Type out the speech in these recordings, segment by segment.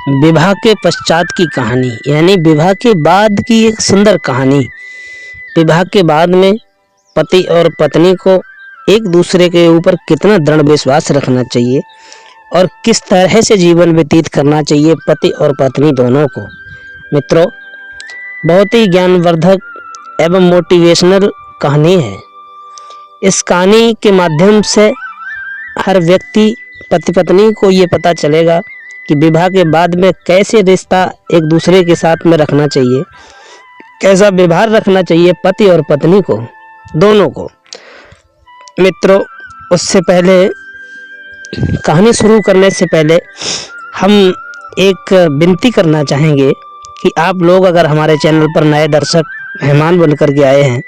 विवाह के पश्चात की कहानी, यानी विवाह के बाद की एक सुंदर कहानी। विवाह के बाद में पति और पत्नी को एक दूसरे के ऊपर कितना दृढ़ विश्वास रखना चाहिए और किस तरह से जीवन व्यतीत करना चाहिए पति और पत्नी दोनों को। मित्रों, बहुत ही ज्ञानवर्धक एवं मोटिवेशनल कहानी है। इस कहानी के माध्यम से हर व्यक्ति पति पत्नी को ये पता चलेगा कि विवाह के बाद में कैसे रिश्ता एक दूसरे के साथ में रखना चाहिए, कैसा व्यवहार रखना चाहिए पति और पत्नी को, दोनों को। मित्रों, उससे पहले कहानी शुरू करने से पहले हम एक विनती करना चाहेंगे कि आप लोग अगर हमारे चैनल पर नए दर्शक मेहमान बनकर के आए हैं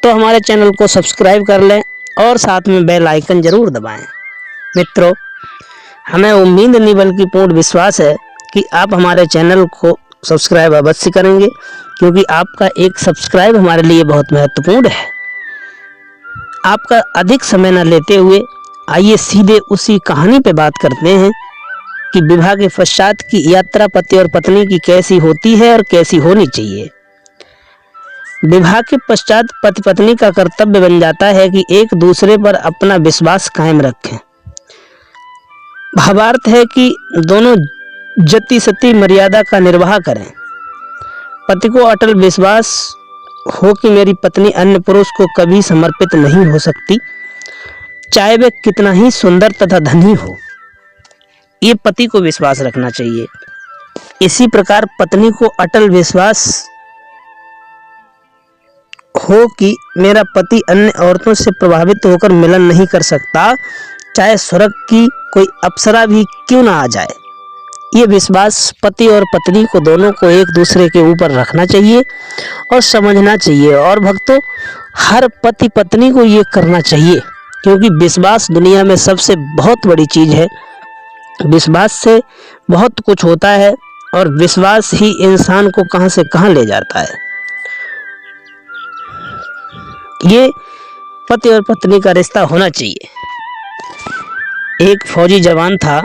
तो हमारे चैनल को सब्सक्राइब कर लें और साथ में बेल आइकन जरूर दबाएं। मित्रों, हमें उम्मीद नहीं बल्कि पूर्ण विश्वास है कि आप हमारे चैनल को सब्सक्राइब अवश्य करेंगे, क्योंकि आपका एक सब्सक्राइब हमारे लिए बहुत महत्वपूर्ण है। आपका अधिक समय न लेते हुए आइए सीधे उसी कहानी पे बात करते हैं कि विवाह के पश्चात की यात्रा पति और पत्नी की कैसी होती है और कैसी होनी चाहिए। विवाह के पश्चात पति पत्नी का कर्तव्य बन जाता है कि एक दूसरे पर अपना विश्वास कायम रखें। भावार्थ है कि दोनों जति सती मर्यादा का निर्वाह करें। पति को अटल विश्वास हो कि मेरी पत्नी अन्य पुरुष को कभी समर्पित नहीं हो सकती, चाहे वह कितना ही सुंदर तथा धनी हो। ये पति को विश्वास रखना चाहिए। इसी प्रकार पत्नी को अटल विश्वास हो कि मेरा पति अन्य औरतों से प्रभावित होकर मिलन नहीं कर सकता, चाहे स्वर्ग की कोई अप्सरा भी क्यों ना आ जाए। ये विश्वास पति और पत्नी को दोनों को एक दूसरे के ऊपर रखना चाहिए और समझना चाहिए। और भक्तों, हर पति पत्नी को ये करना चाहिए, क्योंकि विश्वास दुनिया में सबसे बहुत बड़ी चीज है। विश्वास से बहुत कुछ होता है और विश्वास ही इंसान को कहां से कहां ले जाता है। ये पति और पत्नी का रिश्ता होना चाहिए। एक फौजी जवान था,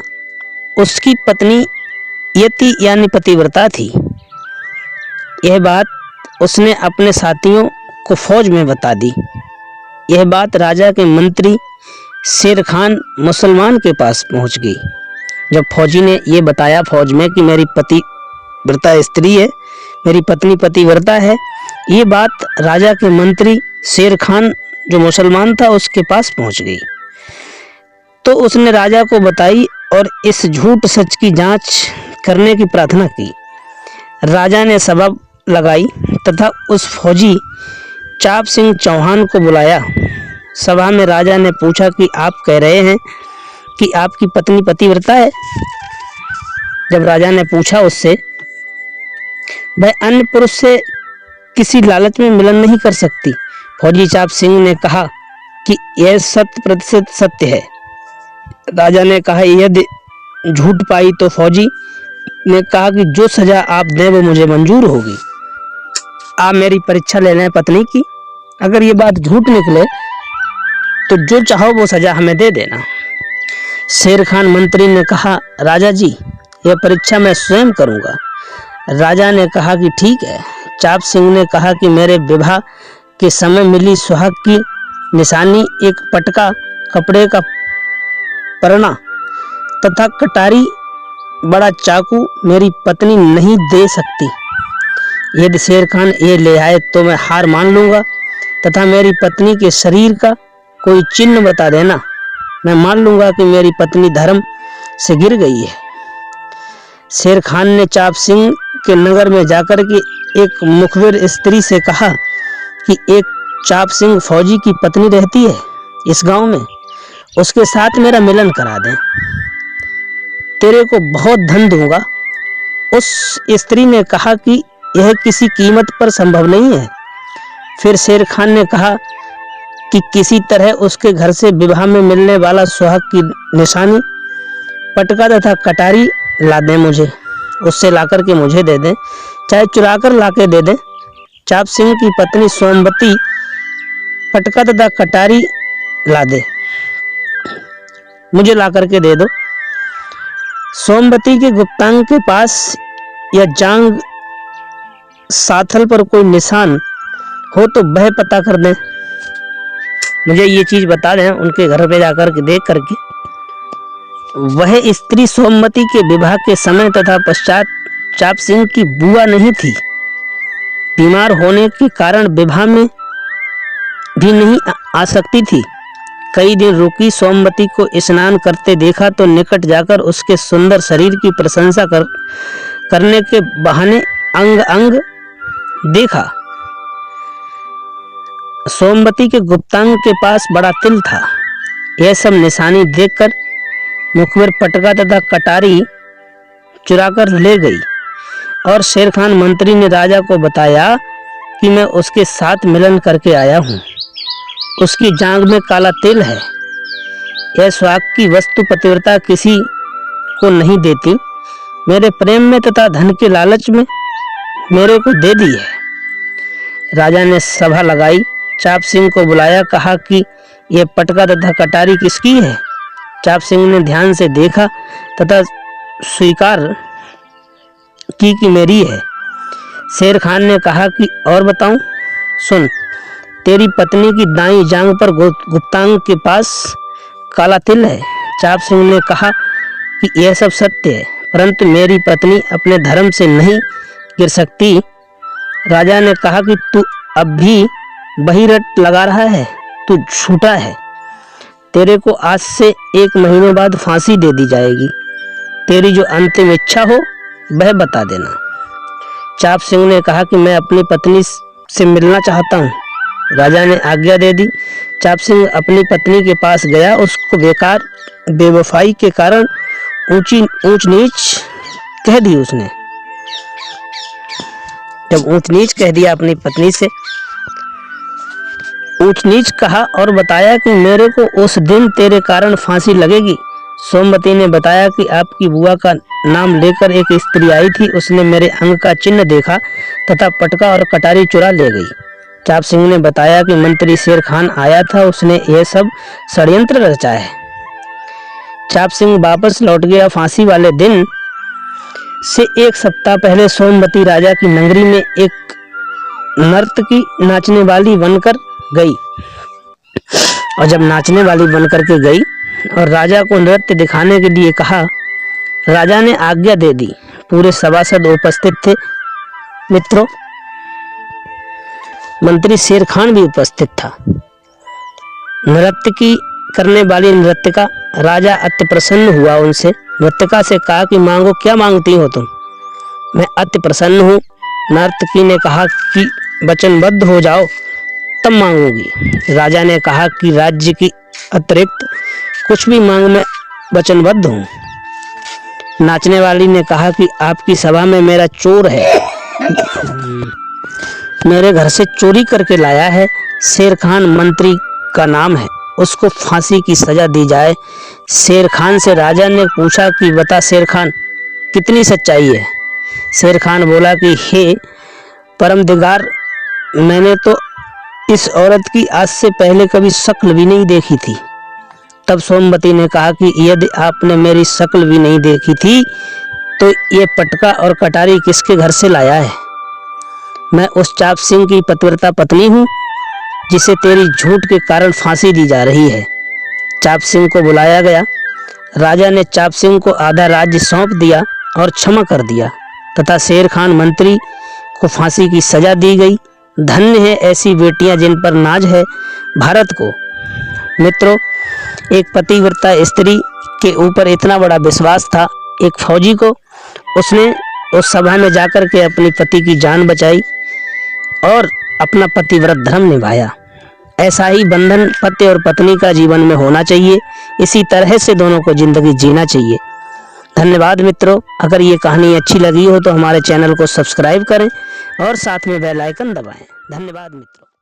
उसकी पत्नी यति यानी पतिव्रता थी। यह बात उसने अपने साथियों को फौज में बता दी। यह बात राजा के मंत्री शेर खान मुसलमान के पास पहुंच गई। जब फौजी ने यह बताया फौज में कि मेरी पतिव्रता स्त्री है, मेरी पत्नी पतिव्रता है, ये बात राजा के मंत्री शेर खान जो मुसलमान था उसके पास पहुंच गई। तो उसने राजा को बताई और इस झूठ सच की जांच करने की प्रार्थना की। राजा ने सभा लगाई तथा उस फौजी चाप सिंह चौहान को बुलाया। सभा में राजा ने पूछा कि आप कह रहे हैं कि आपकी पत्नी पतिव्रता है? जब राजा ने पूछा उससे, वह अन्य पुरुष से किसी लालच में मिलन नहीं कर सकती। फौजी चाप सिंह ने कहा कि यह 100% सत्य है। राजा ने कहा यदि झूठ पाई तो फौजी ने कहा कि जो सजा आप दें वो मुझे मंजूर होगी। आप मेरी परीक्षा ले लें पत्नी की, अगर ये बात झूठ निकले तो जो चाहो वो सजा हमें दे देना। शेर खान मंत्री ने कहा राजा जी, यह परीक्षा मैं स्वयं करूंगा। राजा ने कहा कि ठीक है। चाप सिंह ने कहा कि मेरे विवाह के समय मिली सुहाग की निशानी एक पटका, कपड़े का परना तथा कटारी बड़ा चाकू मेरी पत्नी नहीं दे सकती। यदि शेर खान ये ले आए तो मैं हार मान लूंगा तथा मेरी पत्नी के शरीर का कोई चिन्ह बता देना, मैं मान लूंगा कि मेरी पत्नी धर्म से गिर गई है। शेर खान ने चाप सिंह के नगर में जाकर के एक मुखबिर स्त्री से कहा कि एक चाप सिंह फौजी की पत्नी रहती है इस गांव में, उसके साथ मेरा मिलन करा दें, तेरे को बहुत धन दूंगा। उस स्त्री ने कहा कि यह किसी कीमत पर संभव नहीं है। फिर शेर खान ने कहा कि किसी तरह उसके घर से विवाह में मिलने वाला सुहाग की निशानी, पटका तथा कटारी ला दें, मुझे उससे लाकर के मुझे दे दें, चाहे चुरा कर ला के दे दें। चाप सिंह की पत्नी सोमवती पटका तथा कटारी ला दे, मुझे ला करके दे दो। सोमवती के गुप्तांग के पास या जांग साथल पर कोई निशान हो तो वह पता कर दें। मुझे ये चीज बता दें उनके घर पे जाकर के देख करके। वह स्त्री सोमवती के विवाह के समय तथा पश्चात चाप सिंह की बुआ नहीं थी। बीमार होने के कारण विवाह में भी नहीं आ सकती थी। कई दिन रुकी। सोमवती को स्नान करते देखा तो निकट जाकर उसके सुंदर शरीर की प्रशंसा करने के बहाने अंग अंग देखा। सोमवती के गुप्तांग के पास बड़ा तिल था। यह सब निशानी देखकर मुखबिर पटका तथा कटारी चुराकर ले गई और शेर खान मंत्री ने राजा को बताया कि मैं उसके साथ मिलन करके आया हूँ। उसकी जांघ में काला तिल है। यह स्वाग की वस्तु पतिव्रता किसी को नहीं देती। मेरे प्रेम में तथा धन के लालच में मेरे को दे दी है। राजा ने सभा लगाई, चाप सिंह को बुलाया, कहा कि यह पटका तथा कटारी किसकी है। चाप सिंह ने ध्यान से देखा तथा स्वीकार की कि मेरी है। शेर खान ने कहा कि और बताऊं? सुन, तेरी पत्नी की दाईं जांघ पर गुप्तांग के पास काला तिल है। चाप सिंह ने कहा कि यह सब सत्य है, परंतु मेरी पत्नी अपने धर्म से नहीं गिर सकती। राजा ने कहा कि तू अब भी वही रट लगा रहा है, तू झूठा है। तेरे को आज से 1 महीने बाद फांसी दे दी जाएगी। तेरी जो अंतिम इच्छा हो वह बता देना। चाप सिंह ने कहा कि मैं अपनी पत्नी से मिलना चाहता हूँ। राजा ने आज्ञा दे दी। चाप सिंह अपनी पत्नी के पास गया। उसको बेकार बेवफाई के कारण ऊंच नीच कह दी। उसने जब ऊंच नीच कह दिया, अपनी पत्नी से ऊंच नीच कहा और बताया कि मेरे को उस दिन तेरे कारण फांसी लगेगी। सोमवती ने बताया कि आपकी बुआ का नाम लेकर एक स्त्री आई थी। उसने मेरे अंग का चिन्ह देखा तथा पटका और कटारी चुरा ले गई। चाप सिंह ने बताया कि मंत्री शेर खान आया था, उसने यह सब षड्यंत्र रचा है। चाप सिंह वापस लौट गया। फांसी वाले दिन से 1 सप्ताह पहले सोमवती राजा की नगरी में एक नर्तकी नाचने वाली बनकर गई। और जब नाचने वाली बनकर के गई और राजा को नृत्य दिखाने के लिए कहा, राजा ने आज्ञा दे दी। पूरे सभासद उपस्थित थे। मित्रों, मंत्री शेर खान भी उपस्थित था। नृत्य करने वाली नृत्यिका, राजा अति प्रसन्न हुआ। उनसे नृत्यिका से कहा कि मांगो, क्या मांगती हो तुम? मैं अति प्रसन्न हूँ। नर्तकी ने कहा कि वचनबद्ध हो जाओ तब मांगूंगी। राजा ने कहा कि राज्य की अतिरिक्त कुछ भी मांग, मैं वचनबद्ध हूँ। नाचने वाली ने कहा कि आपकी सभा में मेरा चोर है, मेरे घर से चोरी करके लाया है। शेर खान मंत्री का नाम है, उसको फांसी की सजा दी जाए। शेर खान से राजा ने पूछा कि बता शेर खान, कितनी सच्चाई है? शेर खान बोला कि हे परमदिगार, मैंने तो इस औरत की आज से पहले कभी शक्ल भी नहीं देखी थी। तब सोमवती ने कहा कि यदि आपने मेरी शक्ल भी नहीं देखी थी तो ये पटका और कटारी किसके घर से लाया है? मैं उस चाप सिंह की पतिव्रता पत्नी हूँ जिसे तेरी झूठ के कारण फांसी दी जा रही है। चाप सिंह को बुलाया गया। राजा ने चाप सिंह को आधा राज्य सौंप दिया और क्षमा कर दिया तथा शेर खान मंत्री को फांसी की सजा दी गई। धन्य है ऐसी बेटियां जिन पर नाज है भारत को। मित्रों, एक पतिव्रता स्त्री के ऊपर इतना बड़ा विश्वास था एक फौजी को, उसने उस सभा में जाकर के अपनी पति की जान बचाई और अपना पतिव्रत धर्म निभाया। ऐसा ही बंधन पति और पत्नी का जीवन में होना चाहिए। इसी तरह से दोनों को जिंदगी जीना चाहिए। धन्यवाद मित्रों। अगर ये कहानी अच्छी लगी हो तो हमारे चैनल को सब्सक्राइब करें और साथ में बेल आइकन दबाएं। धन्यवाद मित्रों।